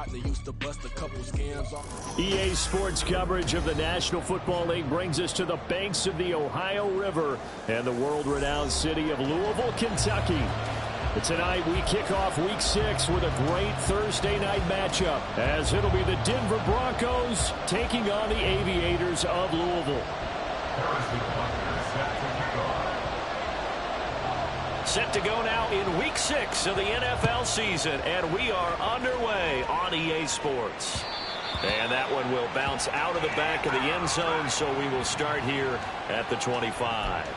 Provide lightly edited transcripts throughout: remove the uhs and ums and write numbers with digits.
partner used to bust a couple scams off. EA Sports coverage of the National Football League brings us to the banks of the Ohio River and the world-renowned city of Louisville, Kentucky. Tonight, we kick off Week 6 with a great Thursday night matchup, as it'll be the Denver Broncos taking on the Aviators of Louisville. Set to go now in Week 6 of the NFL season, and we are underway on EA Sports. And that one will bounce out of the back of the end zone, so we will start here at the 25.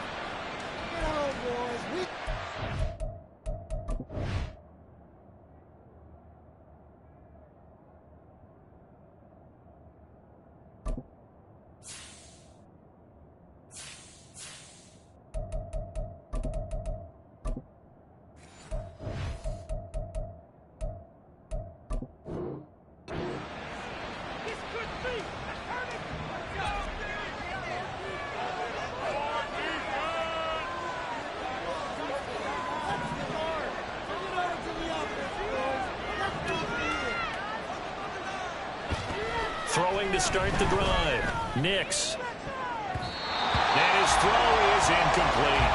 Throwing to start the drive. Nix. And his throw is incomplete.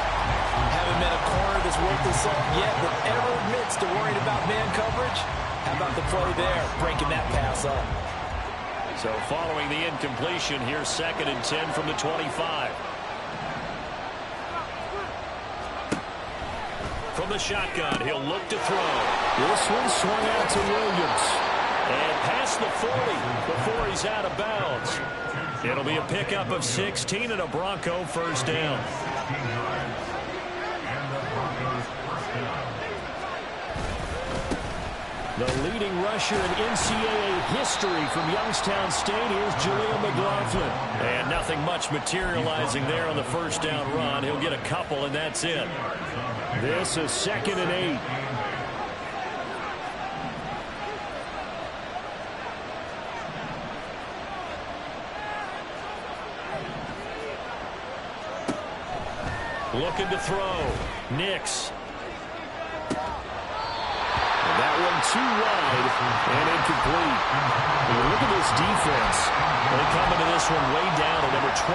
Haven't met a corner that's worth the salt yet that ever admits to worrying about man coverage. How about the play there, breaking that pass up? So following the incompletion, here's 2nd and 10 from the 25. From the shotgun, he'll look to throw. This one swung out to Williams. And past the 40 before he's out of bounds. It'll be a pickup of 16 and a Bronco first down. The leading rusher in NCAA history from Youngstown State, here's Jaleel McLaughlin. And nothing much materializing there on the first down run. He'll get a couple, and that's it. This is 2nd and 8. Looking to throw. Nix. And that one too wide and incomplete. Look at this defense. They come into this one way down at number 23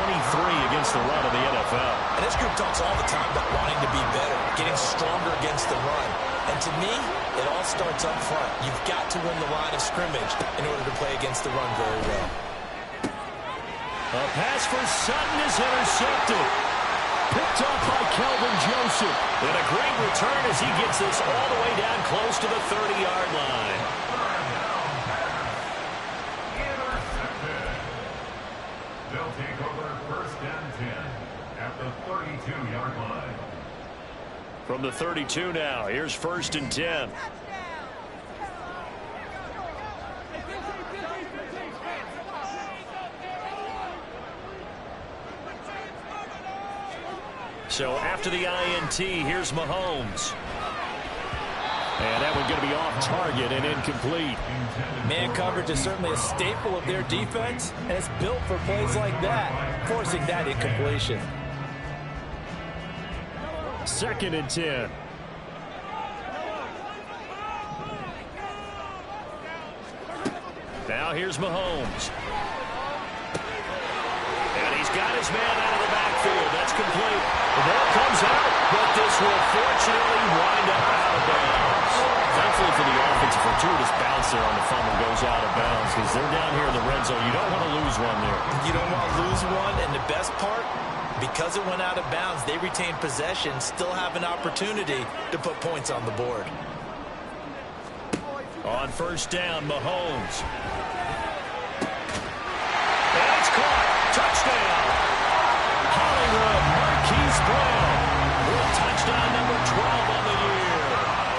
against the run of the NFL. And this group talks all the time about wanting to be better, getting stronger against the run. And to me, it all starts up front. You've got to win the line of scrimmage in order to play against the run very well. A pass for Sutton is intercepted. Picked up by Kelvin Joseph. And a great return as he gets this all the way down close to the 30-yard line. Intercepted. They'll take over 1st and 10 at the 32-yard line. From the 32 now, here's 1st and 10. So after the INT, here's Mahomes. And that one going to be off target and incomplete. Man coverage is certainly a staple of their defense, and it's built for plays like that, forcing that incompletion. 2nd and 10. Now here's Mahomes. And he's got his man out of the backfield. That's complete. The ball comes out, but this will fortunately wind up out of bounds. Thankfully for the offense, a fortuitous bounce there on the fumble goes out of bounds because they're down here in the red zone. You don't want to lose one there. You don't want to lose one, and the best part, because it went out of bounds, they retain possession, still have an opportunity to put points on the board. On 1st down, Mahomes. And it's caught. Touchdown. Hollywood Marquise Brown with touchdown number 12 on the year.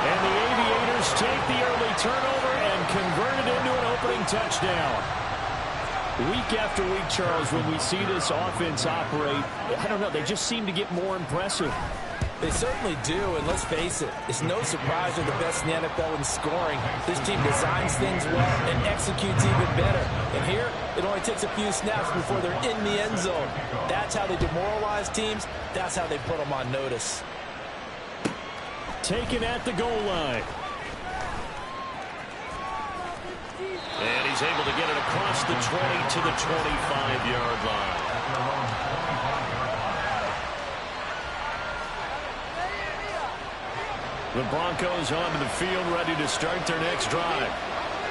And the Aviators take the early turnover and convert it into an opening touchdown. Week after week, Charles, when we see this offense operate, I don't know, they just seem to get more impressive. They certainly do, and let's face it, it's no surprise they're the best in the NFL in scoring. This team designs things well and executes even better. And here, it only takes a few snaps before they're in the end zone. That's how they demoralize teams. That's how they put them on notice. Taken at the goal line. he's able to get it across the 20 to the 25-yard line. The Broncos onto the field, ready to start their next drive.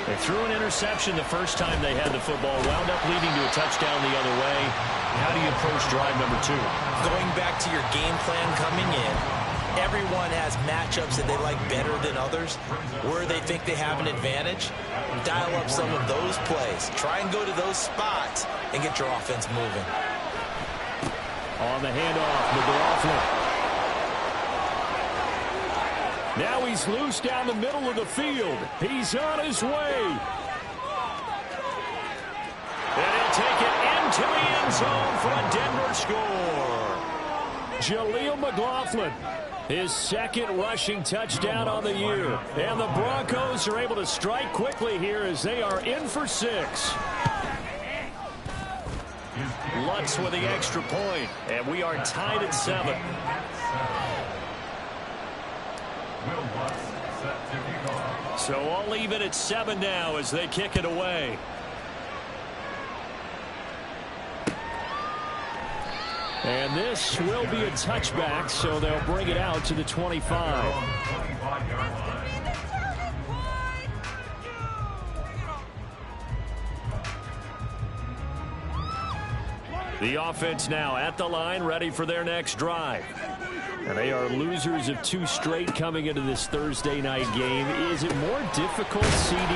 They threw an interception the first time they had the football, wound up leading to a touchdown the other way. How do you approach drive number 2? Going back to your game plan coming in, everyone has matchups that they like better than others, where they think they have an advantage. Dial up some of those plays. Try and go to those spots and get your offense moving. On the handoff, McLaughlin. Now he's loose down the middle of the field. He's on his way. And he'll take it into the end zone for a Denver score. Jaleel McLaughlin, his second rushing touchdown on the year. And the Broncos are able to strike quickly here as they are in for 6. Lutz with the extra point, and we are tied at 7. So all even at 7 now as they kick it away. And this will be a touchback, so they'll bring it out to the 25. The offense now at the line, ready for their next drive. And they are losers of 2 straight coming into this Thursday night game. Is it more difficult, CD,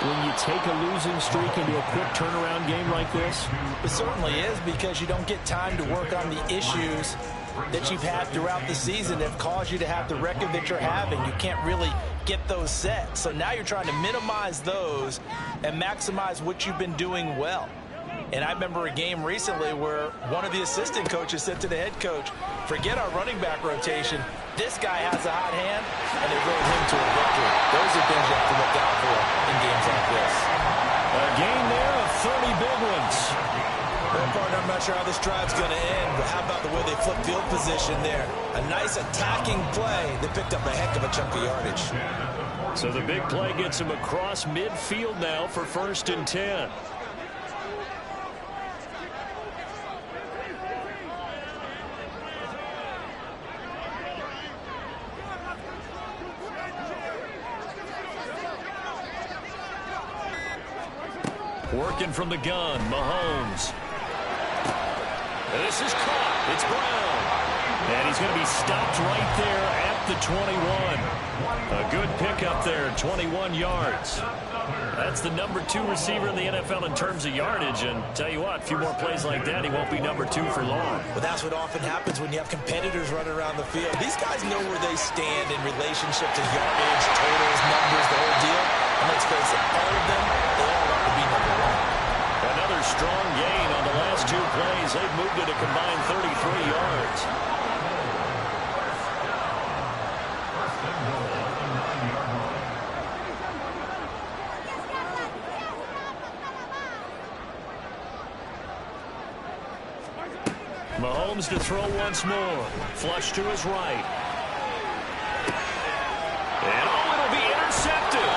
when you take a losing streak into a quick turnaround game like this? It certainly is, because you don't get time to work on the issues that you've had throughout the season that have caused you to have the record that you're having. You can't really get those set. So now you're trying to minimize those and maximize what you've been doing well. And I remember a game recently where one of the assistant coaches said to the head coach, forget our running back rotation. This guy has a hot hand, and they rode him to a victory. Those are things you have to look out for in games like this. A gain there of 30 big ones. Well, partner, I'm not sure how this drive's going to end, but how about the way they flipped field position there? A nice attacking play. They picked up a heck of a chunk of yardage. So the big play gets him across midfield now for 1st and 10. Working from the gun, Mahomes. This is caught. It's Brown. And he's going to be stopped right there at the 21. A good pickup there, 21 yards. That's the number 2 receiver in the NFL in terms of yardage. And tell you what, a few more plays like that, he won't be number 2 for long. Well, that's what often happens when you have competitors running around the field. These guys know where they stand in relationship to yardage, totals, numbers, the whole deal. And let's face it, all of them, they all want to be number 1. Another strong gain on the last 2 plays. They've moved it a combined 33 yards. Mahomes to throw once more. Flush to his right. And it'll be intercepted.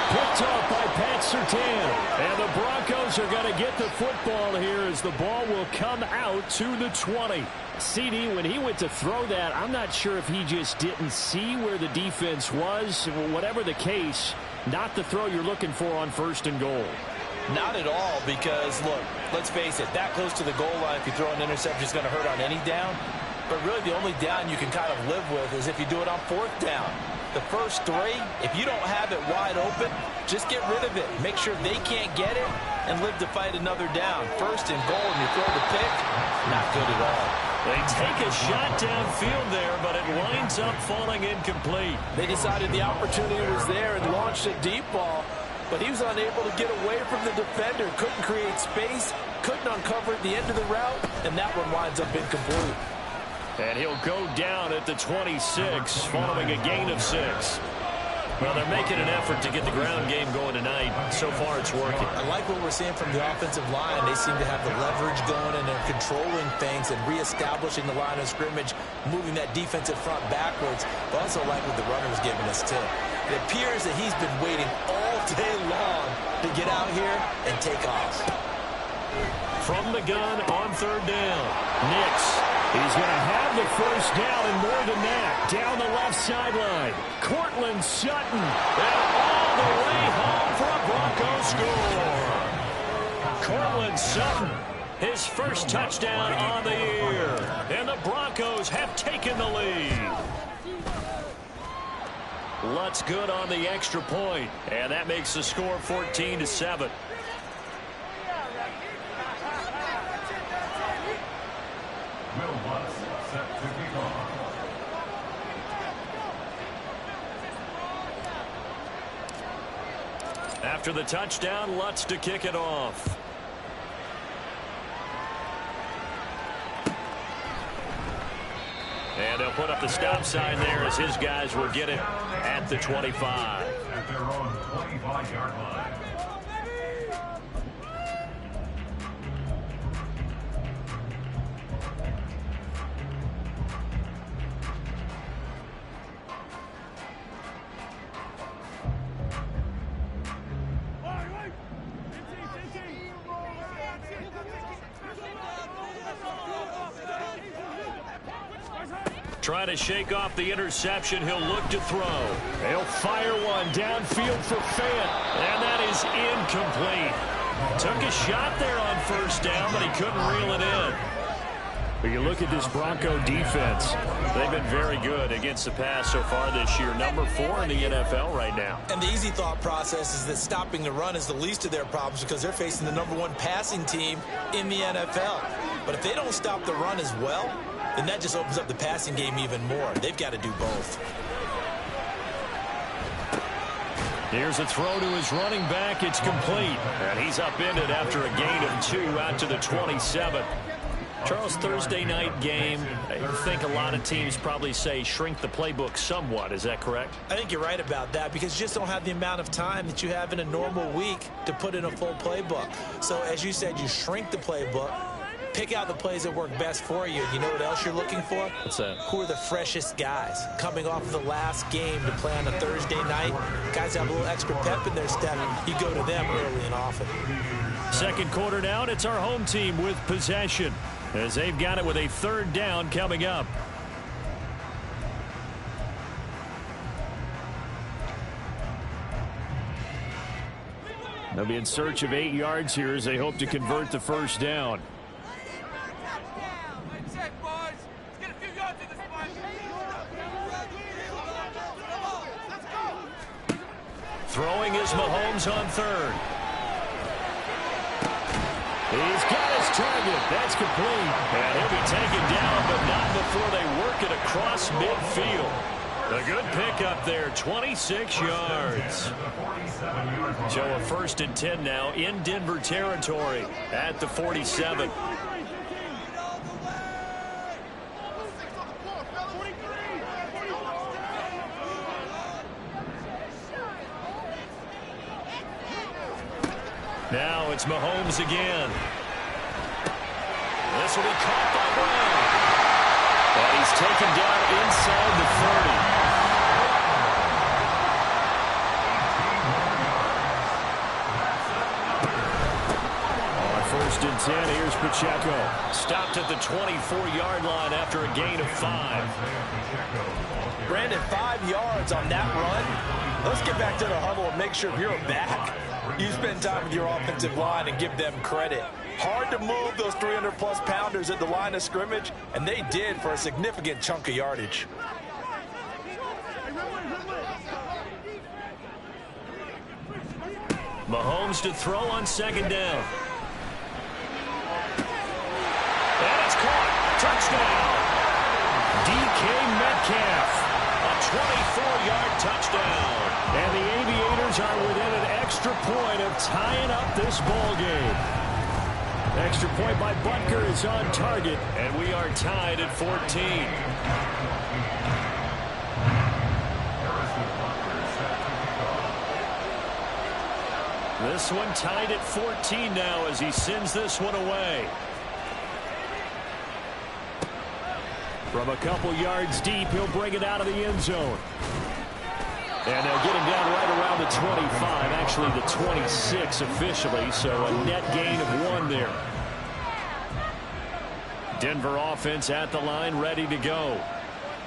Picked up by Pat Surtain. And the Broncos are going to get the football here as the ball will come out to the 20. CD, when he went to throw that, I'm not sure if he just didn't see where the defense was. Whatever the case, not the throw you're looking for on 1st and goal. Not at all, because, look, let's face it, that close to the goal line, if you throw an interception, it's going to hurt on any down. But really the only down you can kind of live with is if you do it on 4th down. The first 3, if you don't have it wide open, just get rid of it. Make sure they can't get it and live to fight another down. 1st and goal, and you throw the pick, not good at all. They take a shot downfield there, but it winds up falling incomplete. They decided the opportunity was there and launched a deep ball, but he was unable to get away from the defender. Couldn't create space, couldn't uncover at the end of the route, and that one winds up incomplete. And he'll go down at the 26 following a gain of 6. Well, they're making an effort to get the ground game going tonight. So far, it's working. I like what we're seeing from the offensive line. They seem to have the leverage going, and they're controlling things and reestablishing the line of scrimmage, moving that defensive front backwards. But also like what the runner is giving us, too. It appears that he's been waiting all day long to get out here and take off. From the gun on third down. Nix. He's going to have the first down and more than that. Down the left sideline. Cortland Sutton. And all the way home for a Broncos score. Cortland Sutton. His first touchdown on the year. And the Broncos have taken the lead. Lutz good on the extra point. And that makes the score 14-7. After the touchdown, Lutz to kick it off. And they'll put up the stop sign there as his guys will get it at the 25. At their own 25-yard line. Trying to shake off the interception. He'll look to throw. He'll fire one downfield for Fant. And that is incomplete. Took a shot there on first down, but he couldn't reel it in. But you look at this Bronco defense. They've been very good against the pass so far this year. Number 4 in the NFL right now. And the easy thought process is that stopping the run is the least of their problems because they're facing the number 1 passing team in the NFL. But if they don't stop the run as well, then that just opens up the passing game even more. They've got to do both. Here's a throw to his running back. It's complete. And he's upended after a gain of 2 out to the 27. Charles, Thursday night game, I think a lot of teams probably say shrink the playbook somewhat. Is that correct? I think you're right about that because you just don't have the amount of time that you have in a normal week to put in a full playbook. So as you said, you shrink the playbook. Pick out the plays that work best for you. You know what else you're looking for? What's that? Who are the freshest guys coming off of the last game to play on a Thursday night? Guys have a little extra pep in their step. You go to them early and often. Second quarter down. It's our home team with possession as they've got it with a third down coming up. They'll be in search of 8 yards here as they hope to convert the first down. Throwing is Mahomes on third. He's got his target. That's complete. And he'll be taken down, but not before they work it across midfield. A good pickup there, 26 yards. So a 1st and 10 now in Denver territory at the 47. Now it's Mahomes again. This will be caught by Brown. And he's taken down inside the 30. On 1st and 10, here's Pacheco. Stopped at the 24-yard line after a gain of 5. Brandon, 5 yards on that run. Let's get back to the huddle and make sure you're back. You spend time with your offensive line and give them credit. Hard to move those 300-plus pounders at the line of scrimmage, and they did for a significant chunk of yardage. Mahomes to throw on 2nd down. And it's caught. Touchdown. DK Metcalf. A 24-yard touchdown. And the Aviators are within an extra point of tying up this ball game. Extra point by Butker is on target, and we are tied at 14. This one tied at 14 now as he sends this one away. From a couple yards deep, he'll bring it out of the end zone. And they'll get him down right around the 25, actually the 26 officially, so a net gain of 1 there. Denver offense at the line, ready to go.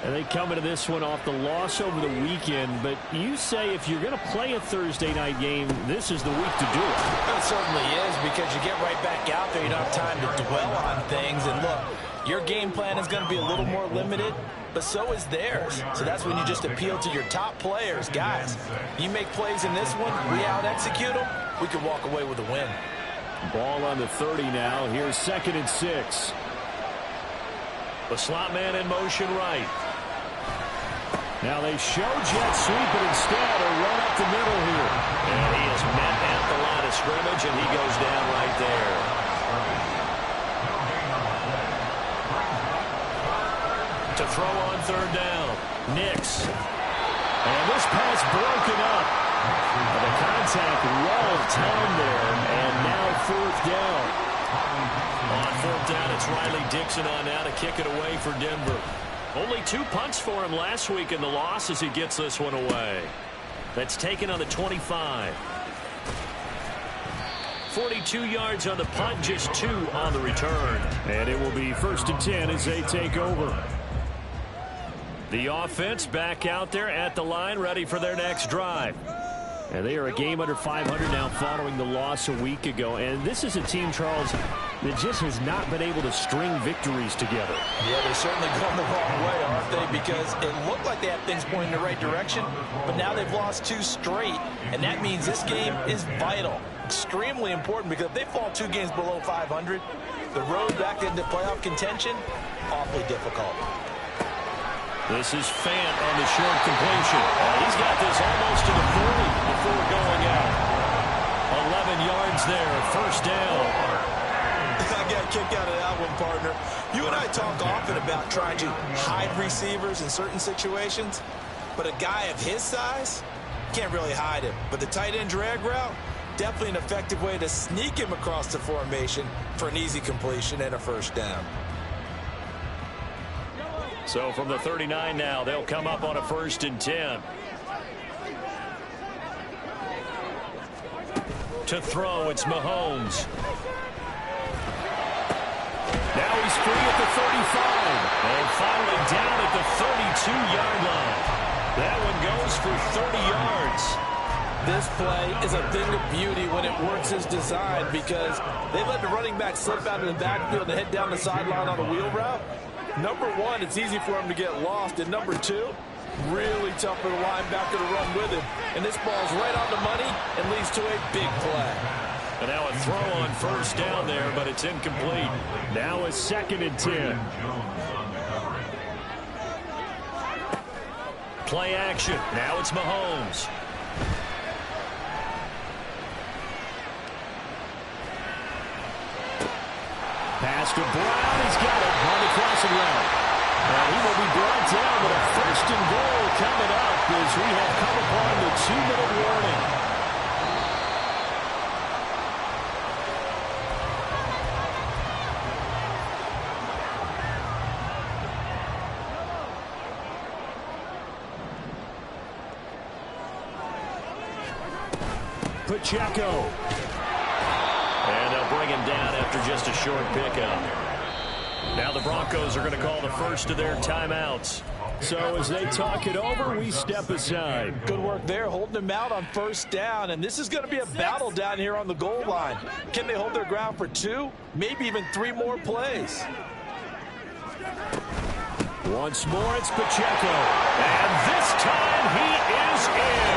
And they come into this one off the loss over the weekend, but you say if you're going to play a Thursday night game, this is the week to do it. It certainly is, because you get right back out there. You don't have time to dwell on things. And look, your game plan is going to be a little more limited, but so is theirs. So that's when you just appeal to your top players. Guys, you make plays in this one, we out-execute them, we can walk away with a win. Ball on the 30 now. Here's 2nd and 6. The slot man in motion right. Now they show jet sweep, but instead a run up the middle here. And he is met at the line of scrimmage, and he goes down right there. To throw on 3rd down. Nix. And this pass broken up. The contact well timed there, and now 4th down. On 4th down, it's Riley Dixon on now to kick it away for Denver. Only 2 punts for him last week in the loss as he gets this one away. That's taken on the 25. 42 yards on the punt, just 2 on the return. And it will be 1st and 10 as they take over. The offense back out there at the line, ready for their next drive. And they are a game under 500 now following the loss a week ago. And this is a team, Charles, that just has not been able to string victories together. Yeah, they're certainly going the wrong way, aren't they? Because it looked like they had things pointing in the right direction, but now they've lost 2 straight. And that means this game is vital, extremely important, because if they fall 2 games below 500, the road back into playoff contention, awfully difficult. This is Fant on the short completion. He's got this almost to the 40 before going out. 11 yards there, 1st down. I got a kick out of that one, partner. You and I talk often about trying to hide receivers in certain situations, but a guy of his size can't really hide him. But the tight end drag route, definitely an effective way to sneak him across the formation for an easy completion and a 1st down. So from the 39 now, they'll come up on a 1st and 10. To throw, it's Mahomes. Now he's free at the 35. And finally down at the 32-yard line. That one goes for 30 yards. This play is a thing of beauty when it works as designed, because they let the running back slip out of the backfield and head down the sideline on a wheel route. Number 1, it's easy for him to get lost. And number 2, really tough for the linebacker to run with him. And this ball's right on the money and leads to a big play. And now a throw on 1st down there, but it's incomplete. Now a 2nd and 10. Play action. Now it's Mahomes. Pass to Brown. He's got it on the crossing route. And he will be brought down with a 1st and goal coming up as we have come upon the 2-minute warning. Pacheco. And they'll bring him down after just a short pickup. Now the Broncos are going to call the first of their timeouts. So as they talk it over, we step aside. Good work there, holding them out on 1st down. And this is going to be a battle down here on the goal line. Can they hold their ground for 2, maybe even 3 more plays? Once more, it's Pacheco. And this time he is in.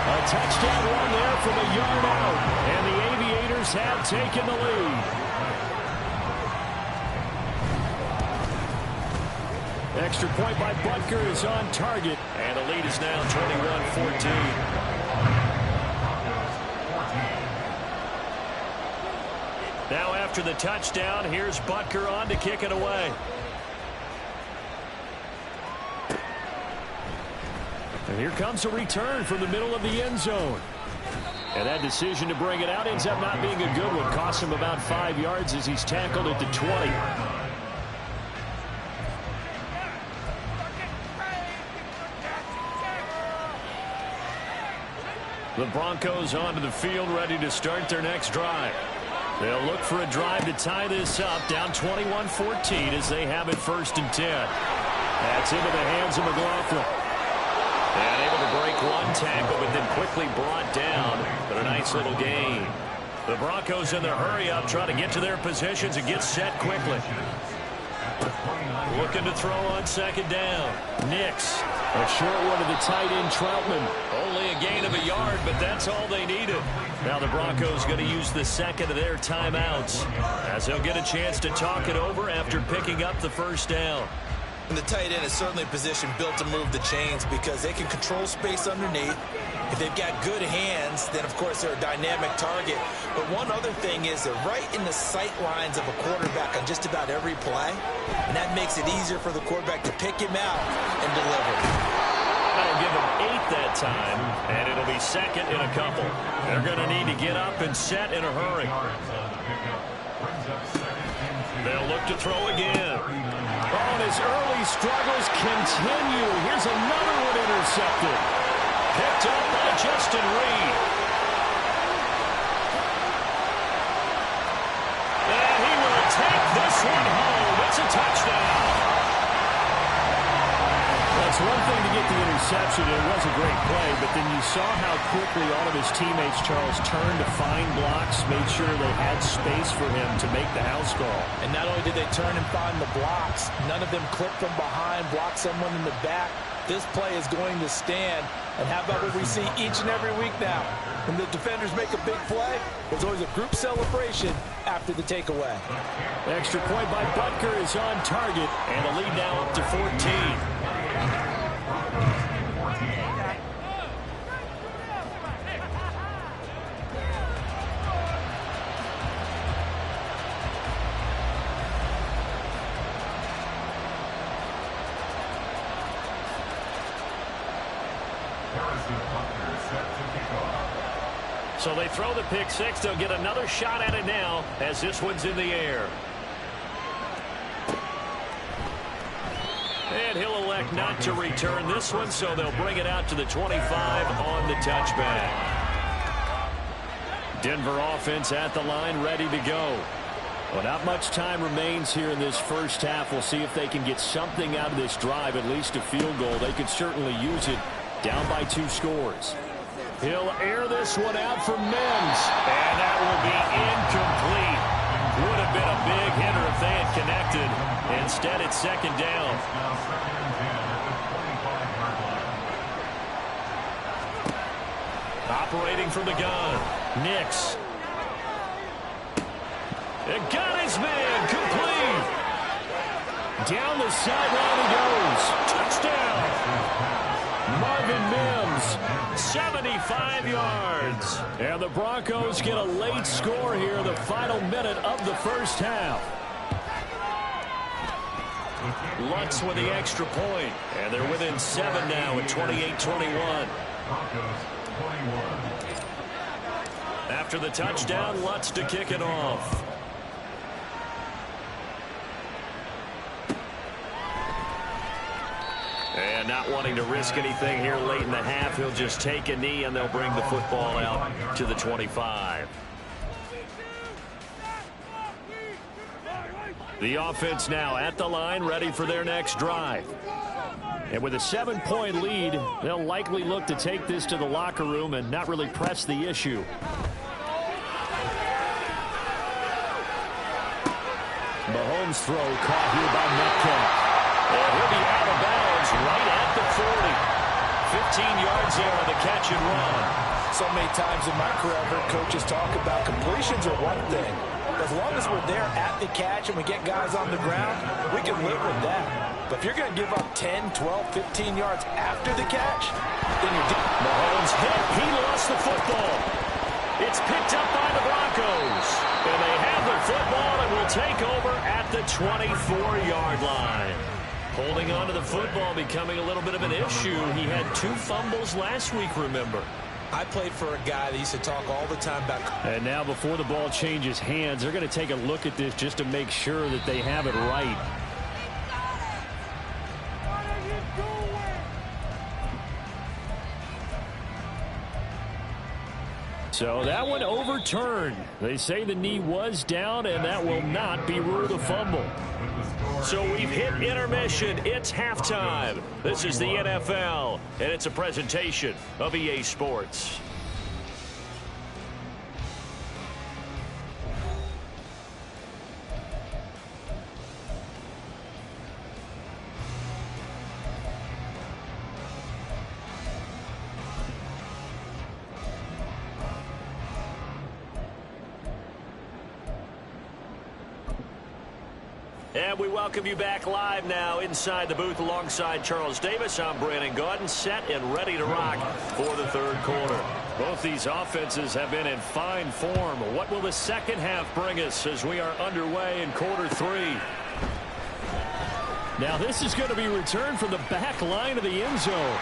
A touchdown run there from a yard out. And the Aviators have taken the lead. Extra point by Butker is on target. And the lead is now 21-14. Now after the touchdown, here's Butker on to kick it away. And here comes a return from the middle of the end zone. And that decision to bring it out ends up not being a good one. Costs him about 5 yards as he's tackled at the 20. The Broncos onto the field, ready to start their next drive. They'll look for a drive to tie this up, down 21-14 as they have it 1st and 10. That's into the hands of McLaughlin. And able to break one tackle, but then quickly brought down. But a nice little gain. The Broncos in their hurry-up, trying to get to their positions and get set quickly. Looking to throw on 2nd down. Nix. A short one to the tight end, Troutman. Only a gain of a yard, but that's all they needed. Now the Broncos going to use the 2nd of their timeouts as they'll get a chance to talk it over after picking up the 1st down. And the tight end is certainly a position built to move the chains because they can control space underneath. If they've got good hands, then, of course, they're a dynamic target. But one other thing is they're right in the sight lines of a quarterback on just about every play, and that makes it easier for the quarterback to pick him out and deliver. That'll give them 8 that time, and it'll be 2nd in a couple. They're going to need to get up and set in a hurry. They'll look to throw again. Oh, and his early struggles continue. Here's another one intercepted. Picked up by Justin Reed. And he will take this one home. It's a touchdown. That's one thing to get the interception. It was a great play, but then you saw how quickly all of his teammates, Charles, turned to find blocks, made sure they had space for him to make the house call. And not only did they turn and find the blocks, none of them clipped from behind, blocked someone in the back. This play is going to stand. And how about what we see each and every week now? When the defenders make a big play, there's always a group celebration after the takeaway. Extra point by Butker is on target, and the lead now up to 14. So they throw the pick six. They'll get another shot at it now as this one's in the air. And he'll elect not to return this one, so they'll bring it out to the 25 on the touchback. Denver offense at the line, ready to go. Well, not much time remains here in this first half. We'll see if they can get something out of this drive, at least a field goal. They could certainly use it down by 2 scores. He'll air this one out for Mims, and that will be incomplete. Would have been a big hitter if they had connected. Instead, it's 2nd down. Operating from the gun, Nix. It got his man, complete. Down the sideline he goes. Touchdown. Marvin Mims, 75 yards. And the Broncos get a late score here, the final minute of the first half. Lutz with the extra point, and they're within 7 now at 28-21. After the touchdown, Lutz to kick it off. And not wanting to risk anything here late in the half, he'll just take a knee, and they'll bring the football out to the 25. The offense now at the line, ready for their next drive. And with a 7-point lead, they'll likely look to take this to the locker room and not really press the issue. Mahomes' throw caught here by Metcalf. And he'll be out of bounds right at the 40. 15 yards there on the catch and run. So many times in my career, I've heard coaches talk about completions are one thing. As long as we're there at the catch and we get guys on the ground, we can live with that. But if you're going to give up 10, 12, 15 yards after the catch, then you're... Mahomes hit. He lost the football. It's picked up by the Broncos. And they have the football and will take over at the 24-yard line. Holding on to the football becoming a little bit of an issue. He had 2 fumbles last week, remember. I played for a guy that used to talk all the time about... And now before the ball changes hands, they're going to take a look at this just to make sure that they have it right. So that one overturned. They say the knee was down, and that will not be ruled a fumble. So we've hit intermission. It's halftime. This is the NFL, and it's a presentation of EA Sports. And we welcome you back live now inside the booth alongside Charles Davis. I'm Brandon Gaudin, set and ready to rock for the third quarter. Both these offenses have been in fine form. What will the second half bring us as we are underway in quarter three? Now this is going to be returned from the back line of the end zone.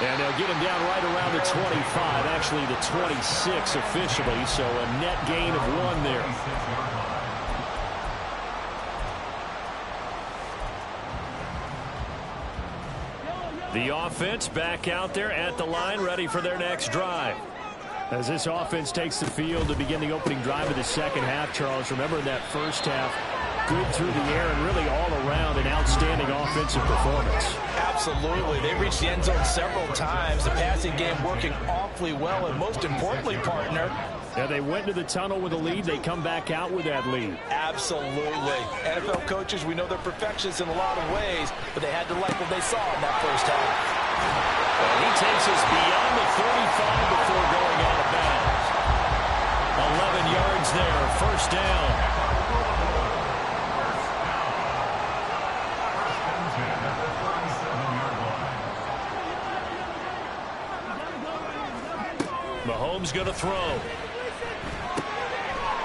And they'll get him down right around the 25, actually the 26 officially, so a net gain of 1 there. The offense back out there at the line, ready for their next drive. As this offense takes the field to begin the opening drive of the second half, Charles, remember in that first half, good through the air and really all around an outstanding offensive performance. Absolutely. They reached the end zone several times. The passing game working awfully well, and most importantly, partner, yeah, they went to the tunnel with a lead. They come back out with that lead. Absolutely. NFL coaches, we know they're perfectionists in a lot of ways, but they had to like what they saw in that first half. And he takes us beyond the 35 before going out of bounds. 11 yards there, first down. Mahomes going to throw.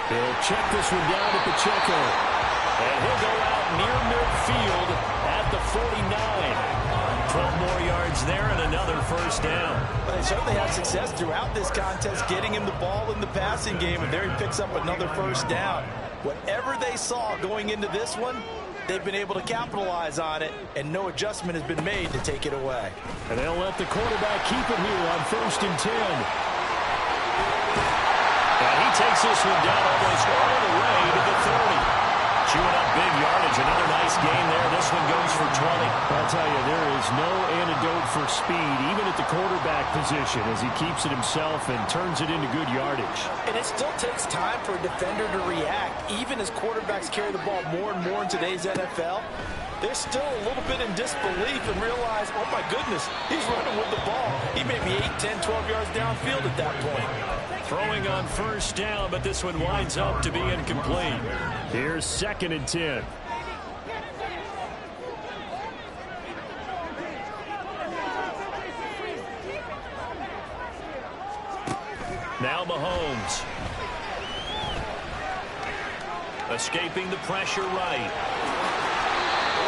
He'll check this one down at Pacheco. And he'll go out near midfield at the 49. 12 more yards there and another first down. But they certainly had success throughout this contest getting him the ball in the passing game, and there he picks up another first down. Whatever they saw going into this one, they've been able to capitalize on it, and no adjustment has been made to take it away. And they'll let the quarterback keep it here on 1st and 10. And he takes this one down almost all the way to the 30. Chewing up big yardage. Another nice game there. This one goes for 20. I'll tell you, there is no antidote for speed, even at the quarterback position, as he keeps it himself and turns it into good yardage. And it still takes time for a defender to react. Even as quarterbacks carry the ball more and more in today's NFL, they're still a little bit in disbelief and realize, oh my goodness, he's running with the ball. He may be 8, 10, 12 yards downfield at that point. Throwing on first down, but this one winds up to be incomplete. Here's 2nd and 10. Now Mahomes. Escaping the pressure right.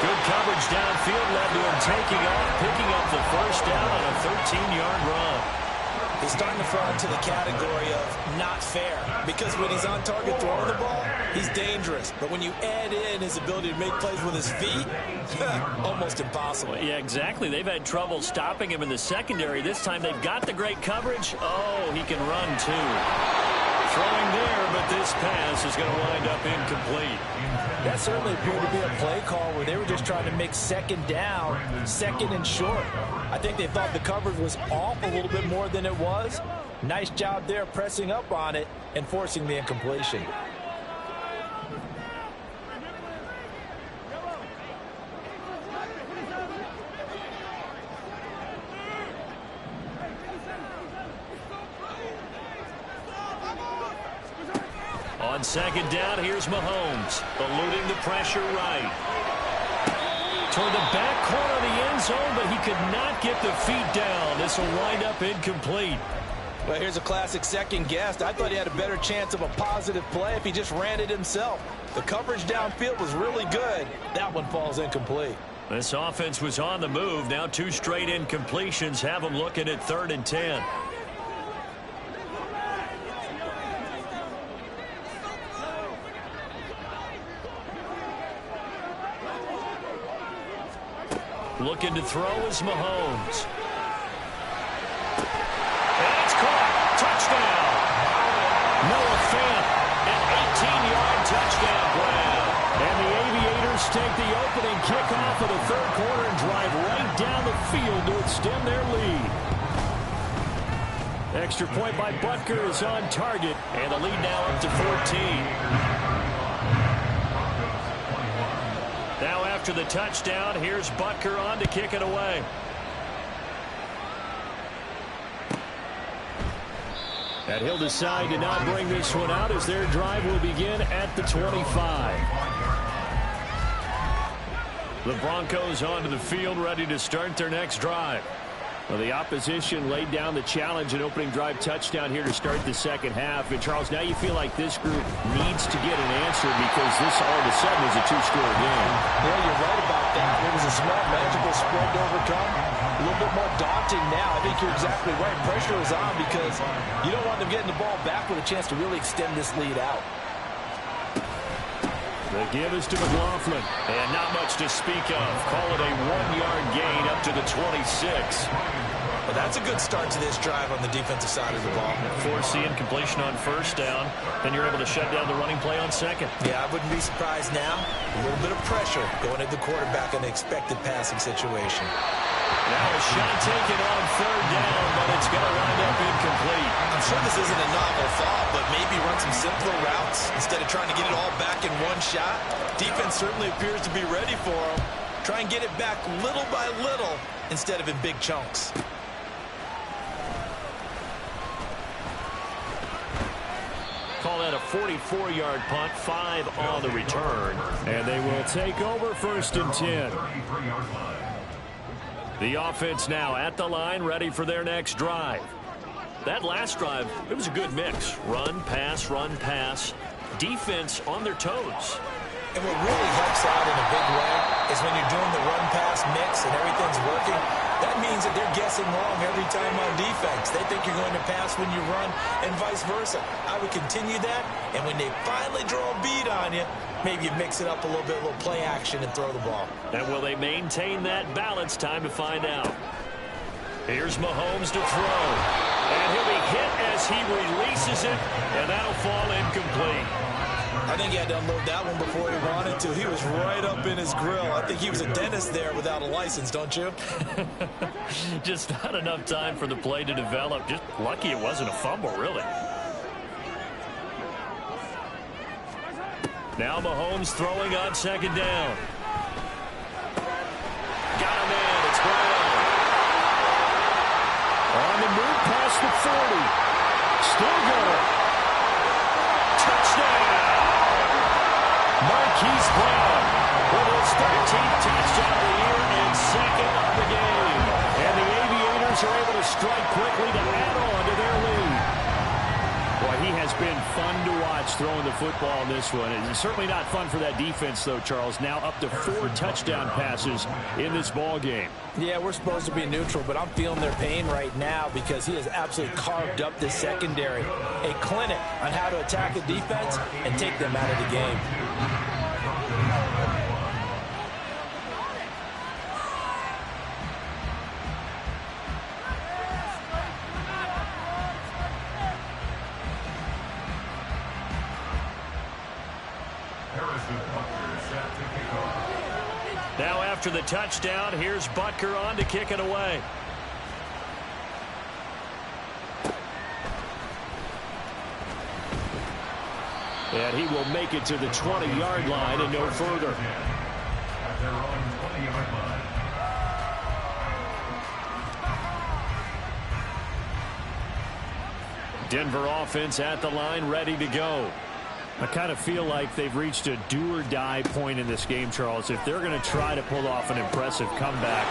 Good coverage downfield led to him taking off, picking up the first down on a 13-yard run. He's starting to fall into the category of not fair, because when he's on target throwing the ball, he's dangerous. But when you add in his ability to make plays with his feet, almost impossible. Yeah, exactly. They've had trouble stopping him in the secondary. This time they've got the great coverage. Oh, he can run too. Throwing there, but this pass is going to wind up incomplete. That certainly appeared to be a play call where they were just trying to make second down, second and short. I think they thought the coverage was off a little bit more than it was. Nice job there pressing up on it and forcing the incompletion. On second down, here's Mahomes, eluding the pressure right. Toward the back corner of the end zone, but he could not get the feet down. This will wind up incomplete. Well, here's a classic second guess. I thought he had a better chance of a positive play if he just ran it himself. The coverage downfield was really good. That one falls incomplete. This offense was on the move. Now 2 straight incompletions have them looking at 3rd and 10. Looking to throw is Mahomes. And it's caught. Touchdown. kickoff of the third quarter and drive right down the field to extend their lead. Extra point by Butker is on target, and the lead now up to 14. Now after the touchdown, here's Butker on to kick it away. And he'll decide to not bring this one out as their drive will begin at the 25. The Broncos onto the field, ready to start their next drive. Well, the opposition laid down the challenge and opening drive touchdown here to start the second half. And, Charles, now you feel like this group needs to get an answer because this all of a sudden is a two-score game. Yeah, you're right about that. It was a small, manageable spread to overcome. A little bit more daunting now. I think you're exactly right. Pressure is on because you don't want them getting the ball back with a chance to really extend this lead out. The give is to McLaughlin. And not much to speak of. Call it a 1-yard gain up to the 26. Well, that's a good start to this drive on the defensive side of the ball. Forcing completion on first down. Then you're able to shut down the running play on second. Yeah, I wouldn't be surprised now. A little bit of pressure going at the quarterback in an expected passing situation. Now a shot taken on third down, but it's going to wind up incomplete. I'm sure this isn't a novel thought, but maybe run some simpler routes instead of trying to get it all back in one shot. Defense certainly appears to be ready for him. Try and get it back little by little instead of in big chunks. Call that a 44-yard punt, 5 on the return. And they will take over 1st and 10. The offense now at the line, ready for their next drive. That last drive, it was a good mix. Run, pass. Defense on their toes. And what really helps out in a big way is when you're doing the run-pass mix and everything's working, that means that they're guessing wrong every time on defense. They think you're going to pass when you run and vice versa. I would continue that, and when they finally draw a beat on you, maybe you mix it up a little bit, a little play action and throw the ball. And will they maintain that balance? Time to find out. Here's Mahomes to throw. And he'll be hit as he releases it, and that'll fall incomplete. I think he had to unload that one before he wanted to. He was right up in his grill. I think he was a dentist there without a license, don't you? Just not enough time for the play to develop. Just lucky it wasn't a fumble, really. Now Mahomes throwing on second down. Got him in. It's Brown. On the move past the 40. Still going. Touchdown. Marquise Brown with his 13th touchdown of the year and second of the game. And the Aviators are able to strike quickly to add on to their lead. Boy, he has been fun to watch throwing the football in this one. It's certainly not fun for that defense, though, Charles. Now up to 4 touchdown passes in this ball game. Yeah, we're supposed to be neutral, but I'm feeling their pain right now because he has absolutely carved up this secondary. A clinic on how to attack a defense and take them out of the game. Now after the touchdown, here's Butker on to kick it away. And he will make it to the 20-yard line and no further. At their own 20-yard line. Denver offense at the line, ready to go. I kind of feel like they've reached a do-or-die point in this game, Charles. If they're going to try to pull off an impressive comeback,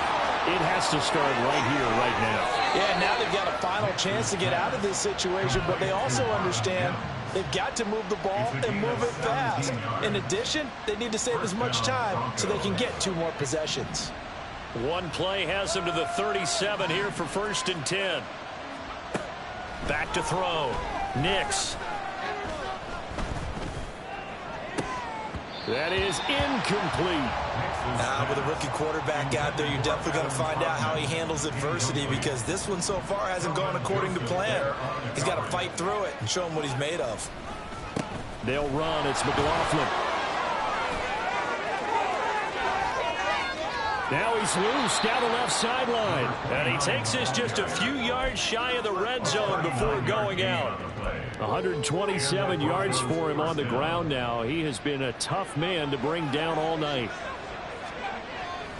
it has to start right here, right now. Yeah, now they've got a final chance to get out of this situation, but they also understand they've got to move the ball and move it fast. In addition, they need to save as much time so they can get 2 more possessions. One play has them to the 37 here for 1st and 10. Back to throw. Nix. That is incomplete. With a rookie quarterback out there, you're definitely going to find out how he handles adversity because this one so far hasn't gone according to plan. He's got to fight through it and show him what he's made of. They'll run. It's McLaughlin. Now he's loose down the left sideline. And he takes this just a few yards shy of the red zone before going out. 127 yards for him on the ground now. He has been a tough man to bring down all night.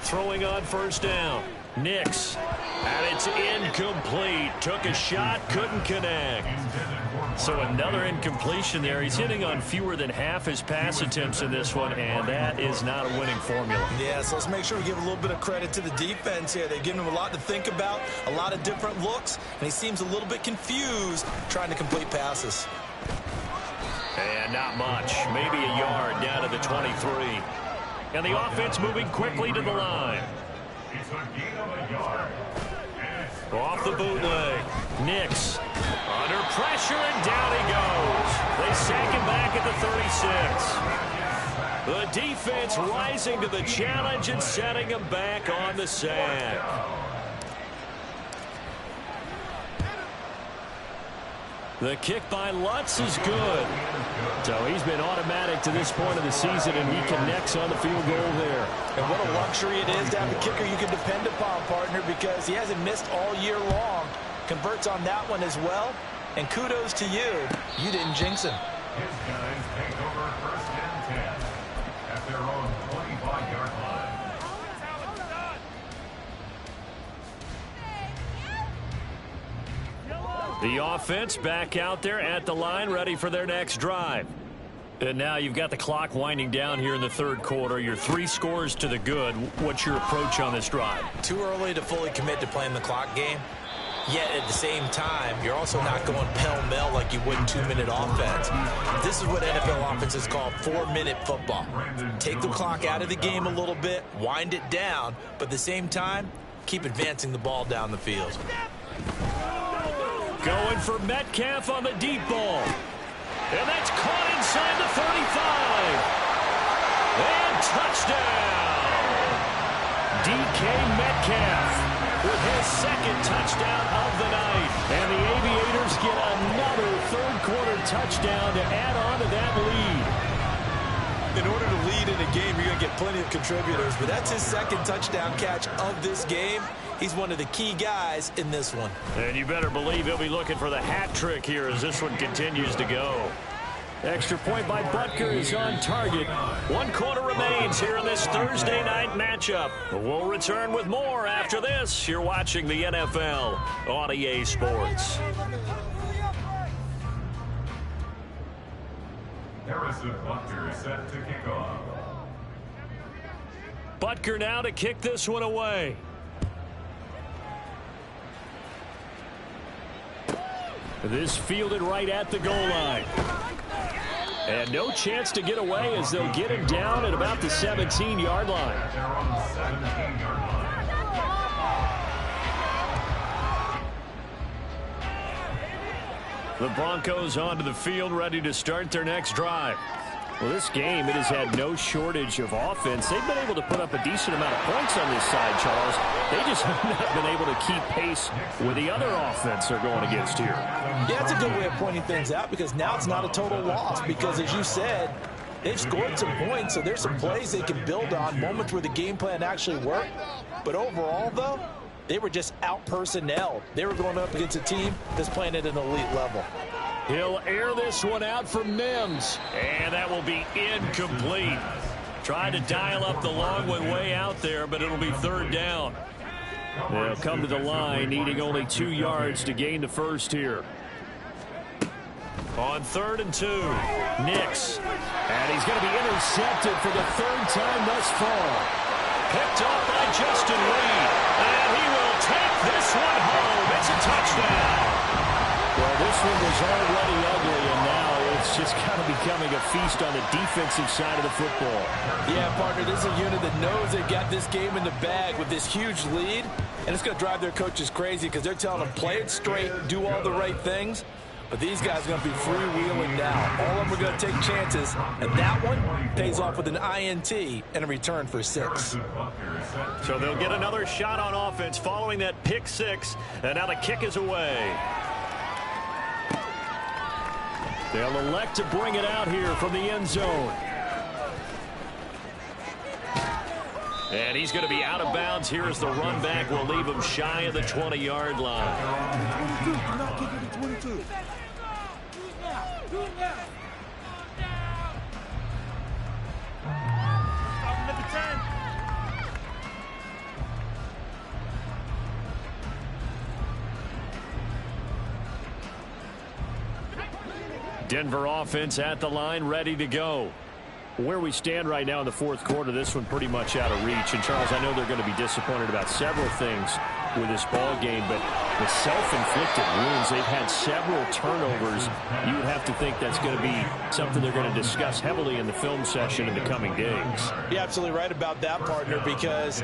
Throwing on first down. Nix. And it's incomplete. Took a shot, couldn't connect. So another incompletion there. He's hitting on fewer than half his pass attempts in this one, and that is not a winning formula. Yeah, so let's make sure we give a little bit of credit to the defense here. They've given him a lot to think about, a lot of different looks, and he seems a little bit confused trying to complete passes. And not much. Maybe a yard down to the 23. And the offense moving quickly to the line. It's a gain of a yard. Off the bootleg. Nix under pressure, and down he goes. They sack him back at the 36. The defense rising to the challenge and setting him back on the sack. The kick by Lutz is good. So he's been automatic to this point of the season, and he connects on the field goal there. And what a luxury it is to have a kicker you can depend upon, partner, because he hasn't missed all year long. Converts on that one as well. And kudos to you. You didn't jinx him. His guys take over first and 10 at their own 25-yard line. The offense back out there at the line, ready for their next drive. And now you've got the clock winding down here in the third quarter. You're 3 scores to the good. What's your approach on this drive? Too early to fully commit to playing the clock game. Yet at the same time, you're also not going pell-mell like you would in 2-minute offense. This is what NFL offenses call 4-minute football. Take the clock out of the game a little bit, wind it down, but at the same time, keep advancing the ball down the field. Going for Metcalf on the deep ball. And that's caught inside the 35. And touchdown. DK Metcalf with his second touchdown of the night. And the Aviators get another third-quarter touchdown to add on to that lead. In order to lead in a game, you're going to get plenty of contributors, but that's his second touchdown catch of this game. He's one of the key guys in this one. And you better believe he'll be looking for the hat trick here as this one continues to go. Extra point by Butker is on target. 1 quarter remains here in this Thursday night matchup. We'll return with more after this. You're watching the NFL on EA Sports. Harrison Butker set to kick off. Butker now to kick this one away. This fielded right at the goal line. And no chance to get away as they'll get him down at about the 17-yard line. At their own 17-yard line. The Broncos onto the field, ready to start their next drive. Well, this game, it has had no shortage of offense. They've been able to put up a decent amount of points on this side, Charles. They just have not been able to keep pace with the other offense they're going against here. Yeah, it's a good way of pointing things out because now it's not a total loss because, as you said, they've scored some points, so there's some plays they can build on, moments where the game plan actually worked. But overall, though, they were just out-personnelled. They were going up against a team that's playing at an elite level. He'll air this one out for Mims. And that will be incomplete. Tried to dial up the long one way out there, but it'll be third down. They'll come to the line, needing only 2 yards to gain the first here. On 3rd and 2, Nix. And he's going to be intercepted for the 3rd time thus far. Picked off by Justin Reed. And he will take this one home. It's a touchdown. Well, this one was already ugly, and now it's just kind of becoming a feast on the defensive side of the football. Yeah, partner, this is a unit that knows they got this game in the bag with this huge lead, and it's going to drive their coaches crazy because they're telling them play it straight, do all the right things. But these guys are going to be freewheeling now. All of them are going to take chances, and that one pays off with an INT and a return for 6. So they'll get another shot on offense following that pick 6, and now the kick is away. They'll elect to bring it out here from the end zone. And he's going to be out of bounds here as the run back will leave him shy of the 20-yard line. 22. You're not kicking the 22. Denver offense at the line, ready to go. Where we stand right now in the fourth quarter, this one pretty much out of reach. And, Charles, I know they're going to be disappointed about several things with this ball game, but the self-inflicted wounds, they've had several turnovers. You would have to think that's going to be something they're going to discuss heavily in the film session in the coming days. You're absolutely right about that, partner, because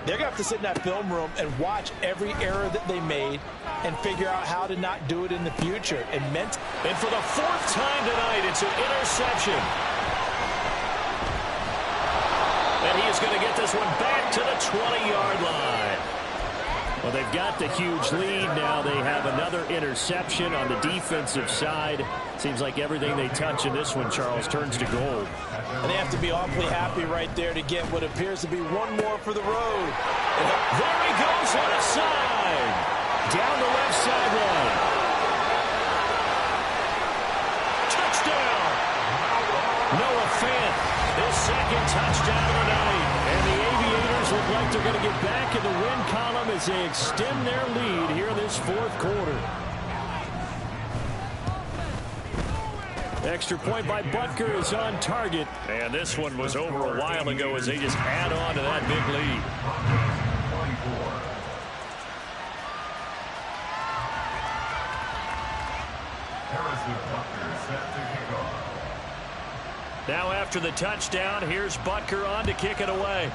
they're going to have to sit in that film room and watch every error that they made and figure out how to not do it in the future. And for the fourth time tonight, it's an interception. And he is going to get this one back to the 20-yard line. Well, they've got the huge lead now. They have another interception on the defensive side. Seems like everything they touch in this one, Charles, turns to gold. And they have to be awfully happy right there to get what appears to be one more for the road. And there he goes on the side. Down the left sideline. Touchdown. Noah Fant. His second touchdown of the night. And the Aviators look like they're going to get back in the win column as they extend their lead here in this fourth quarter. Extra point by Butker is on target. And this one was over a while ago as they just add on to that big lead. Now after the touchdown, here's Butker on to kick it away.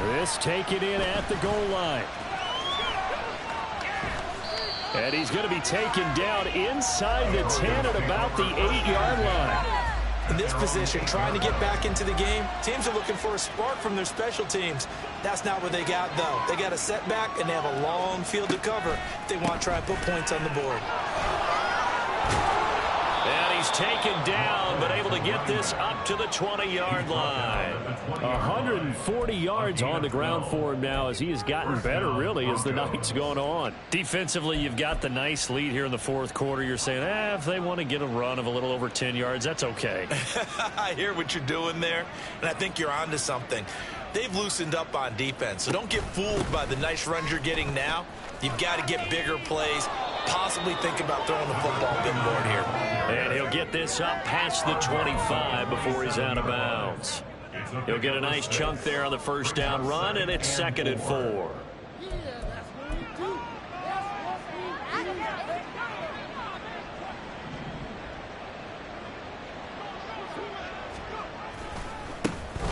This taken in at the goal line. And he's going to be taken down inside the 10 at about the 8-yard line. In this position, trying to get back into the game, teams are looking for a spark from their special teams. That's not what they got, though. They got a setback, and they have a long field to cover if they want to try and put points on the board. And he's taken down, but able to get this up to the 20-yard line. 140 yards on the ground for him now as he has gotten better, really, as the night's gone on. Defensively, you've got the nice lead here in the fourth quarter. You're saying, if they want to get a run of a little over 10 yards, that's okay. I hear what you're doing there, and I think you're onto something. They've loosened up on defense, so don't get fooled by the nice runs you're getting now. You've got to get bigger plays, possibly think about throwing the football a bit more here. And he'll get this up past the 25 before he's out of bounds. He'll get a nice chunk there on the first down run, and it's 2nd and 4.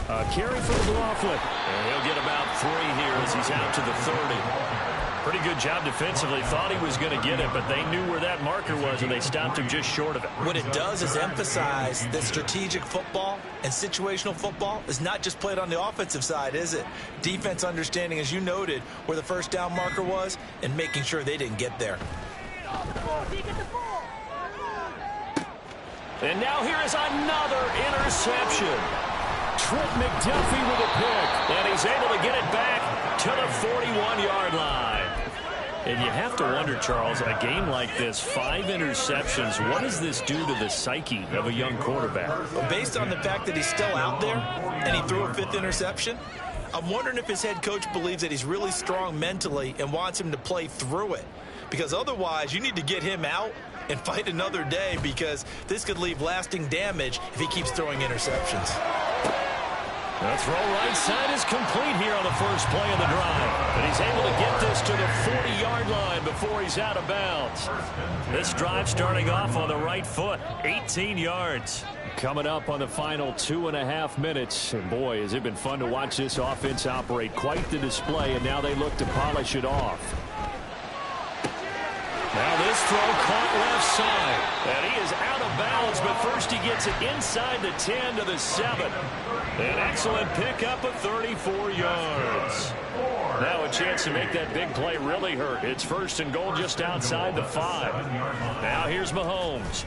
A carry for the Blofflet. And he'll get about 3 here as he's out to the 30. Pretty good job defensively. Thought he was going to get it, but they knew where that marker was, and they stopped him just short of it. What it does is emphasize that strategic football and situational football is not just played on the offensive side, is it? Defense understanding, as you noted, where the first down marker was and making sure they didn't get there. And now here is another interception. Trent McDuffie with a pick, and he's able to get it back to the 41-yard line. And you have to wonder, Charles, in a game like this, 5 interceptions, what does this do to the psyche of a young quarterback? Well, based on the fact that he's still out there and he threw a 5th interception, I'm wondering if his head coach believes that he's really strong mentally and wants him to play through it. Because otherwise, you need to get him out and fight another day, because this could leave lasting damage if he keeps throwing interceptions. The throw right side is complete here on the first play of the drive. But he's able to get this to the 40-yard line before he's out of bounds. This drive starting off on the right foot, 18 yards. Coming up on the final 2.5 minutes. And boy, has it been fun to watch this offense operate. Quite the display, and now they look to polish it off. Now this throw caught left side. And he is out of bounds, but first he gets it inside the 10 to the 7. An excellent pickup of 34 yards. Now a chance to make that big play really hurt. It's 1st and goal just outside the 5. Now here's Mahomes.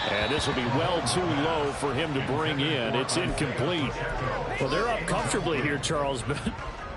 And And this will be well too low for him to bring in. It's incomplete. Well, they're up comfortably here, Charles, but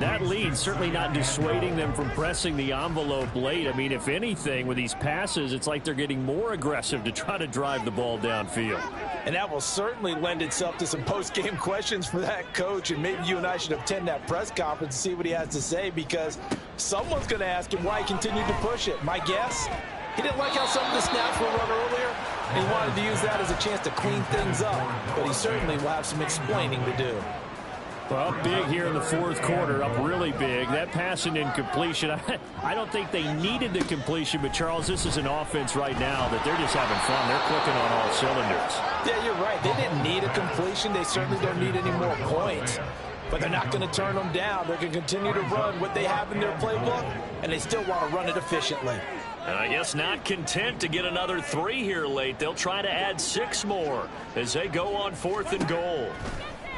that lead certainly not dissuading them from pressing the envelope late. I mean, if anything, with these passes, it's like they're getting more aggressive to try to drive the ball downfield. And that will certainly lend itself to some post-game questions for that coach. And maybe you and I should attend that press conference and see what he has to say, because someone's going to ask him why he continued to push it. My guess, he didn't like how some of the snaps were run earlier, and he wanted to use that as a chance to clean things up. But he certainly will have some explaining to do. Well, up big here in the fourth quarter, up really big. That pass and incompletion, I don't think they needed the completion, but, Charles, this is an offense right now that they're just having fun. They're clicking on all cylinders. Yeah, you're right. They didn't need a completion. They certainly don't need any more points. But they're not going to turn them down. They're going to continue to run what they have in their playbook, and they still want to run it efficiently. And I guess not content to get another 3 here late. They'll try to add 6 more as they go on 4th and goal.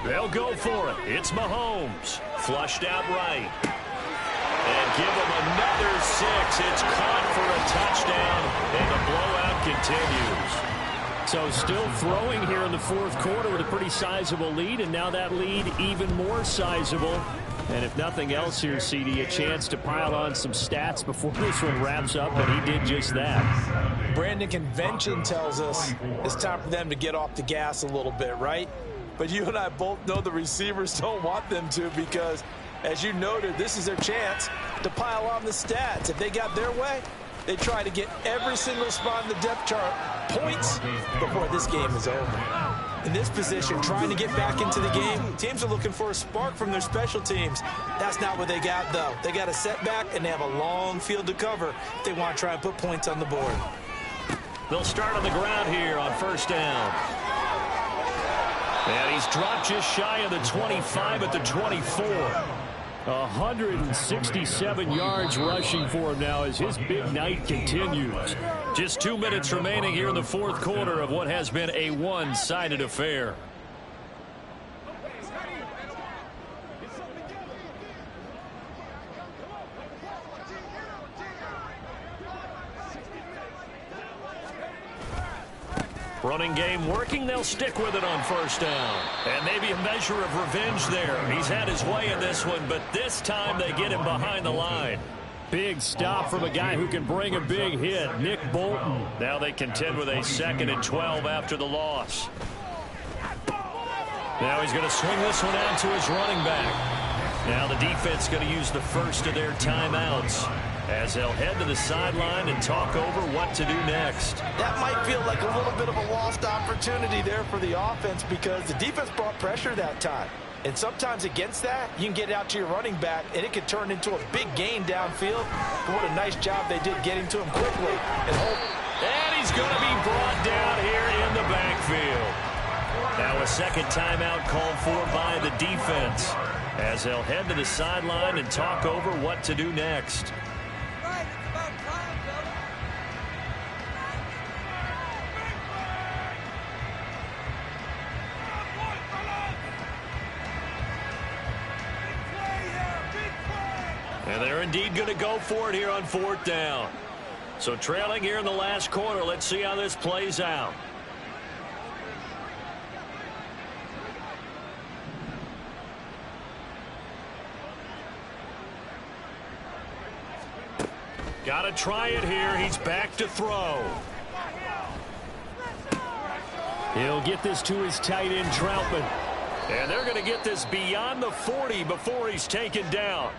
They'll go for it. It's Mahomes. Flushed out right. And give him another 6. It's caught for a touchdown, and the blowout continues. So still throwing here in the fourth quarter with a pretty sizable lead, and now that lead even more sizable. And if nothing else here, CD, a chance to pile on some stats before this one wraps up, and he did just that. Brandon, convention tells us it's time for them to get off the gas a little bit, right? But you and I both know the receivers don't want them to, because, as you noted, this is their chance to pile on the stats. If they got their way, they try to get every single spot in the depth chart points before this game is over. In this position, trying to get back into the game, teams are looking for a spark from their special teams. That's not what they got, though. They got a setback, and they have a long field to cover if they want to try and put points on the board. They'll start on the ground here on first down. And he's dropped just shy of the 25 at the 24. 167 yards rushing for him now as his big night continues. Just 2 minutes remaining here in the fourth quarter of what has been a one-sided affair. Running game working. They'll stick with it on first down. And maybe a measure of revenge there. He's had his way in this one, but this time they get him behind the line. Big stop from a guy who can bring a big hit, Nick Bolton. Now they contend with a 2nd and 12 after the loss. Now he's going to swing this one out to his running back. Now the defense going to use the first of their timeouts as they'll head to the sideline and talk over what to do next. That might feel like a little bit of a lost opportunity there for the offense, because the defense brought pressure that time. And sometimes against that, you can get it out to your running back, and it could turn into a big gain downfield. But what a nice job they did getting to him quickly. And he's going to be brought down here in the backfield. Now a second timeout called for by the defense as they'll head to the sideline and talk over what to do next. And they're indeed going to go for it here on 4th down. So trailing here in the last quarter, let's see how this plays out. Got to try it here. He's back to throw. He'll get this to his tight end, Troutman. And they're going to get this beyond the 40 before he's taken down.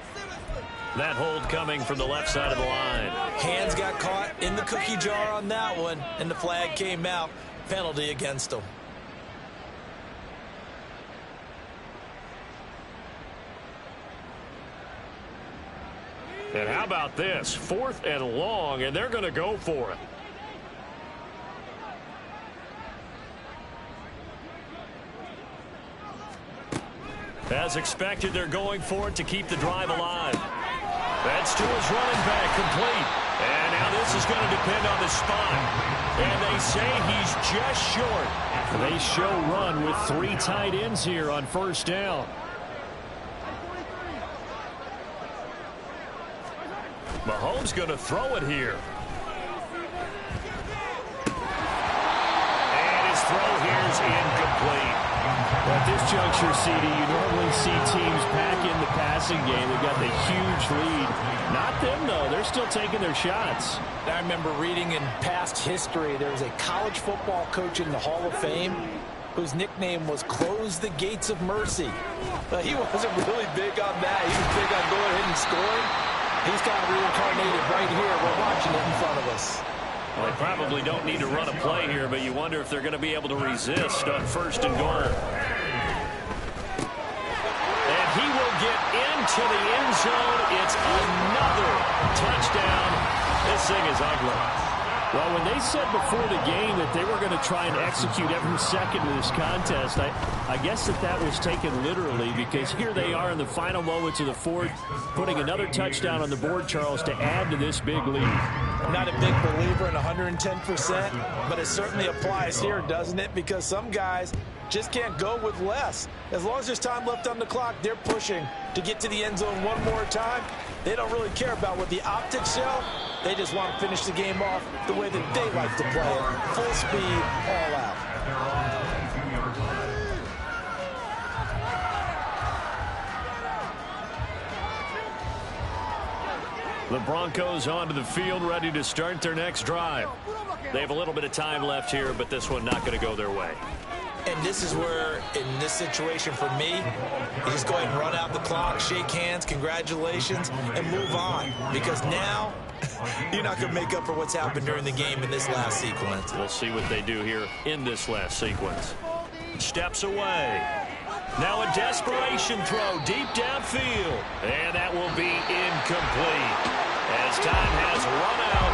That hold coming from the left side of the line. Hands got caught in the cookie jar on that one, and the flag came out. Penalty against them. And how about this? 4th and long, and they're going to go for it. As expected, they're going for it to keep the drive alive. That's to his running back, complete. And now this is going to depend on the spot. And they say he's just short. They show run with 3 tight ends here on first down. Mahomes going to throw it here. And throw here's incomplete. At this juncture, CD, you normally see teams pack in the passing game. They've got the huge lead. Not them, though. They're still taking their shots. I remember reading in past history, there was a college football coach in the Hall of Fame whose nickname was Close the Gates of Mercy. But he wasn't really big on that. He was big on going ahead and scoring. He's kind of reincarnated right here. We're watching it in front of us. Well, they probably don't need to run a play here, but you wonder if they're going to be able to resist on 1st and goal. And he will get into the end zone. It's another touchdown. This thing is ugly. Well, when they said before the game that they were going to try and execute every second of this contest, I guess that was taken literally, because here they are in the final moments of the fourth, putting another touchdown on the board, Charles, to add to this big lead. I'm not a big believer in 110%, but it certainly applies here, doesn't it? Because some guys just can't go with less. As long as there's time left on the clock, they're pushing to get to the end zone one more time. They don't really care about what the optics show. They just want to finish the game off the way that they like to play it. Full speed, all out. The Broncos onto the field, ready to start their next drive. They have a little bit of time left here, but this one not going to go their way. And this is where, in this situation for me, you just go ahead and run out the clock, shake hands, congratulations, and move on. Because now, you're not going to make up for what's happened during the game in this last sequence. We'll see what they do here in this last sequence. Steps away. Now a desperation throw deep downfield. And that will be incomplete as time has run out.